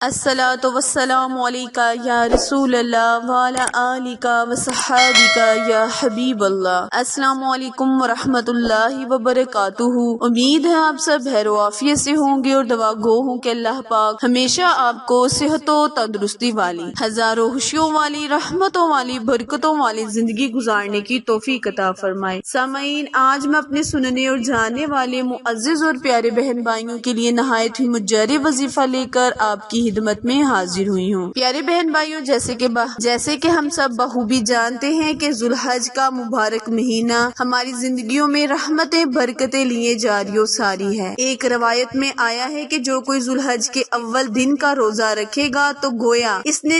الصلاۃ والسلام علیکہ یا رسول اللہ وعلی آلکہ وصحابکہ یا حبیب اللہ۔ السلام علیکم ورحمۃ اللہ وبرکاتہ۔ امید ہے آپ سب خیر و عافیت سے ہوں گے اور دعا گو ہوں کہ اللہ پاک ہمیشہ آپ کو صحت و تندرستی والی، ہزاروں خوشیوں والی، رحمتوں والی، برکتوں والی زندگی گزارنے کی توفیق عطا فرمائے۔ سامعین، آج میں اپنے سننے اور جاننے والے معزز اور پیارے بہن بھائیوں کے لیے نہایت ہی مجرب وظیفہ لے کر آپ کی خدمت میں حاضر ہوئی ہوں۔ پیارے بہن بھائیوں، جیسے کہ ہم سب بخوبی جانتے ہیں کہ ذوالحج کا مبارک مہینہ ہماری زندگیوں میں رحمتیں برکتیں لیے جاری و ساری ہے۔ ایک روایت میں آیا ہے کہ جو کوئی ذوالحج کے اول دن کا روزہ رکھے گا تو گویا اس نے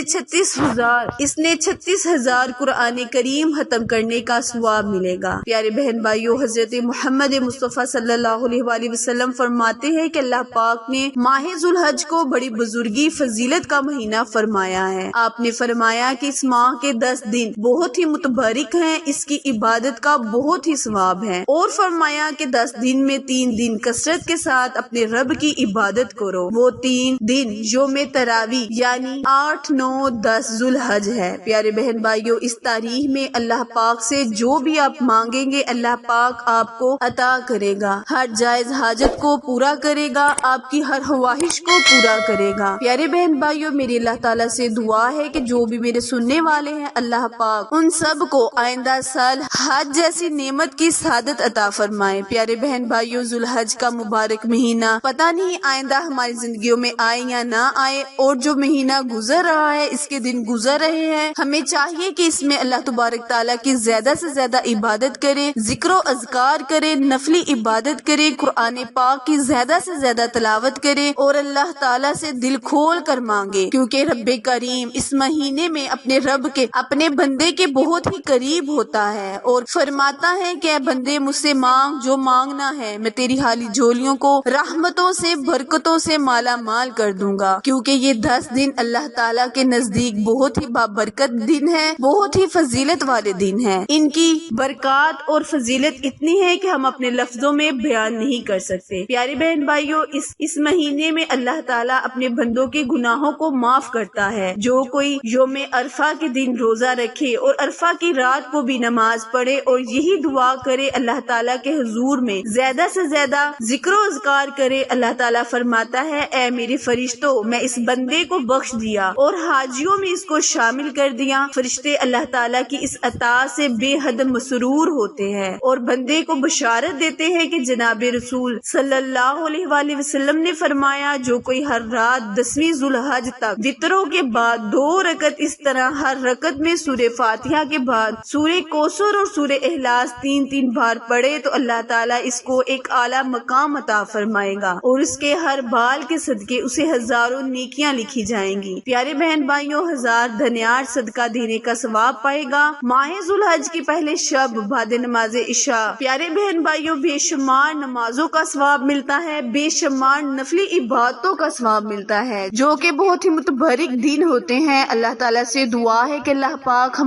36,000 قرآن کریم ختم کرنے کا ثواب ملے گا۔ پیارے بہن بھائیوں، حضرت محمد مصطفیٰ صلی اللہ علیہ وآلہ وسلم فرماتے ہیں کہ اللہ پاک نے ماہ ذوالحج کو بڑی بزرگی فضیلت کا مہینہ فرمایا ہے۔ آپ نے فرمایا کہ اس ماہ کے 10 دن بہت ہی متبرک ہیں، اس کی عبادت کا بہت ہی ثواب ہے، اور فرمایا کہ 10 دن میں 3 دن کثرت کے ساتھ اپنے رب کی عبادت کرو۔ وہ 3 دن یوم تراویح یعنی 8، 9، 10 ذوالحج ہے۔ پیارے بہن بھائیوں، اس تاریخ میں اللہ پاک سے جو بھی آپ مانگیں گے اللہ پاک آپ کو عطا کرے گا، ہر جائز حاجت کو پورا کرے گا، آپ کی ہر خواہش کو پورا کرے گا۔ پیارے بہن بھائیوں، میری اللہ تعالیٰ سے دعا ہے کہ جو بھی میرے سننے والے ہیں اللہ پاک ان سب کو آئندہ سال حج جیسی نعمت کی سعادت عطا فرمائے۔ پیارے بہن بھائیوں، ذوالحج کا مبارک مہینہ پتہ نہیں آئندہ ہماری زندگیوں میں آئے یا نہ آئے، اور جو مہینہ گزر رہا ہے، اس کے دن گزر رہے ہیں، ہمیں چاہیے کہ اس میں اللہ تبارک تعالیٰ کی زیادہ سے زیادہ عبادت کریں، ذکر و اذکار کریں، نفلی عبادت کریں، قرآن پاک کی زیادہ سے زیادہ تلاوت کریں، اور اللہ تعالیٰ سے دل کھول کر مانگے، کیونکہ رب کریم اس مہینے میں اپنے بندے کے بہت ہی قریب ہوتا ہے اور فرماتا ہے کہ اے بندے مجھ سے مانگ جو مانگنا ہے، میں تیری خالی جھولیوں کو رحمتوں سے برکتوں سے مالا مال کر دوں گا، کیونکہ یہ 10 دن اللہ تعالیٰ کے نزدیک بہت ہی بابرکت دن ہے، بہت ہی فضیلت والے دن ہیں۔ ان کی برکات اور فضیلت اتنی ہے کہ ہم اپنے لفظوں میں بیان نہیں کر سکتے۔ پیارے بہن بھائیوں، اس مہینے میں اللہ تعالیٰ اپنے بندوں کے گناہوں کو معاف کرتا ہے۔ جو کوئی یوم عرفہ کے دن روزہ رکھے اور عرفہ کی رات کو بھی نماز پڑھے اور یہی دعا کرے، اللہ تعالیٰ کے حضور میں زیادہ سے زیادہ ذکر و اذکار کرے، اللہ تعالیٰ فرماتا ہے اے میرے فرشتوں، میں اس بندے کو بخش دیا اور حاجیوں میں اس کو شامل کر دیا۔ فرشتے اللہ تعالیٰ کی اس عطا سے بے حد مسرور ہوتے ہیں اور بندے کو بشارت دیتے ہیں کہ جناب رسول صلی اللہ علیہ وآلہ وسلم نے فرمایا جو کوئی ہر رات 10ویں ذوالحج تک وطروں کے بعد 2 رکعت اس طرح ہر رکعت میں سورہ فاتحہ کے بعد سورہ کوثر اور سورہ اخلاص 3 بار پڑھے تو اللہ تعالیٰ اس کو ایک اعلیٰ مقام عطا فرمائے گا اور اس کے ہر بال کے صدقے اسے ہزاروں نیکیاں لکھی جائیں گی۔ پیارے بہن بھائیوں، 1000 دھنیار صدقہ دینے کا ثواب پائے گا۔ ماہ ذوالحج کی پہلے شب بعد نماز عشاء پیارے بہن بھائیوں بے شمار نمازوں کا ثواب ملتا ہے، بے شمار نفلی عبادتوں کا ثواب ملتا ہے جو کہ بہت ہی متبرک دن ہوتے ہیں۔ اللہ تعالیٰ سے دعا ہے کہ اللہ پاک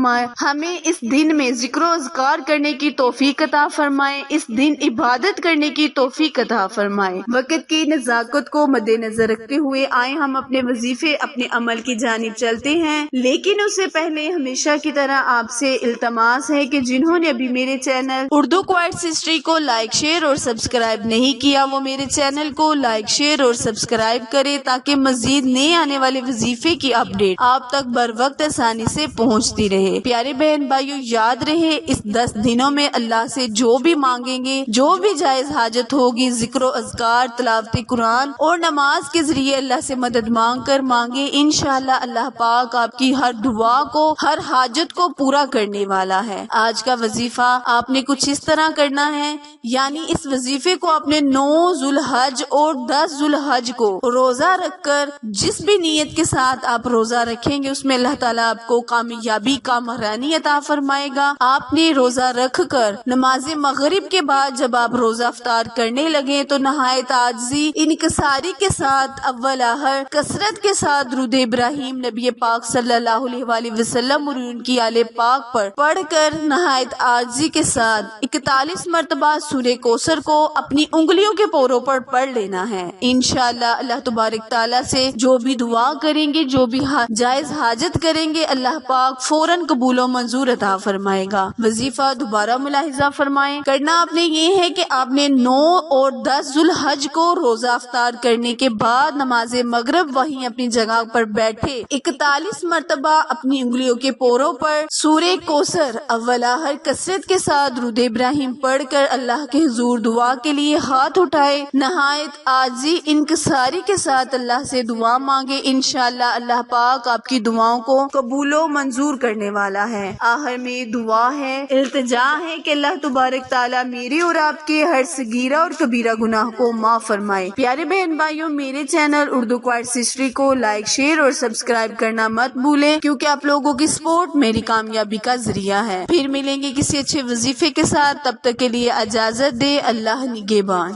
ہمیں اس دن میں ذکر و اذکار کرنے کی توفیق عطا فرمائے، اس دن عبادت کرنے کی توفیق عطا فرمائے۔ وقت کی نزاکت کو مد نظر رکھتے ہوئے آئے ہم اپنے وظیفے اپنے عمل کی جانب چلتے ہیں، لیکن اس سے پہلے ہمیشہ کی طرح آپ سے التماس ہے کہ جنہوں نے ابھی میرے چینل اردو کوائٹس ہسٹری کو لائک، شیئر اور سبسکرائب نہیں کیا وہ میرے چینل کو لائک، شیئر اور سبسکرائب کرے تاکہ مزید نئے آنے والے وظیفے کی اپڈیٹ آپ تک بر وقت آسانی سے پہنچتی رہے۔ پیارے بہن بھائیوں، یاد رہے اس 10 دنوں میں اللہ سے جو بھی مانگیں گے، جو بھی جائز حاجت ہوگی، ذکر و اذکار، تلاوت قرآن اور نماز کے ذریعے اللہ سے مدد مانگ کر مانگے، انشاءاللہ اللہ پاک آپ کی ہر دعا کو، ہر حاجت کو پورا کرنے والا ہے۔ آج کا وظیفہ آپ نے کچھ اس طرح کرنا ہے، یعنی اس وظیفے کو آپ نے 9 ذوالحج اور 10 ذوالحج کو روزہ رکھ کر جس بھی نیت کے ساتھ آپ روزہ رکھیں گے اس میں اللہ تعالیٰ آپ کو کامیابی کا مہرانی عطا فرمائے گا۔ آپ نے روزہ رکھ کر نماز مغرب کے بعد جب آپ روزہ افطار کرنے لگے تو نہایت عاجزی، انکساری کے ساتھ اول آخر کثرت کے ساتھ درود ابراہیم نبی پاک صلی اللہ علیہ وآلہ وسلم اور ان کی آل پاک پر پڑھ کر نہایت عاجزی کے ساتھ 41 مرتبہ سورہ کوثر کو اپنی انگلیوں کے پوروں پر پڑھ لینا ہے۔ انشاءاللہ اللہ تبارک تعالیٰ سے سے جو بھی دعا کریں گے، جو بھی جائز حاجت کریں گے، اللہ پاک فوراً قبول و منظور عطا فرمائے گا۔ وظیفہ دوبارہ ملاحظہ فرمائیں، کرنا آپ نے یہ ہے کہ آپ نے 9 اور 10 ذوالحج کو روزہ افطار کرنے کے بعد نماز مغرب وہیں اپنی جگہ پر بیٹھے 41 مرتبہ اپنی انگلیوں کے پوروں پر سورہ کوثر اولا ہر کثرت کے ساتھ درود ابراہیم پڑھ کر اللہ کے حضور دعا کے لیے ہاتھ اٹھائے، نہایت عاجزی انکساری کے ساتھ اللہ سے دعا مانگے، انشاءاللہ اللہ پاک آپ کی دعاؤں کو قبول و منظور کرنے والا ہے۔ آخر میں دعا ہے، التجا ہے کہ اللہ تبارک تعالیٰ میرے اور آپ کے ہر صغیرہ اور کبیرہ گناہ کو معاف فرمائے۔ پیارے بہن بھائیوں، میرے چینل اردو کوئٹس ہسٹری کو لائک، شیئر اور سبسکرائب کرنا مت بھولیں، کیونکہ آپ لوگوں کی سپورٹ میری کامیابی کا ذریعہ ہے۔ پھر ملیں گے کسی اچھے وظیفے کے ساتھ، تب تک کے لیے اجازت دے، اللہ نگہبان۔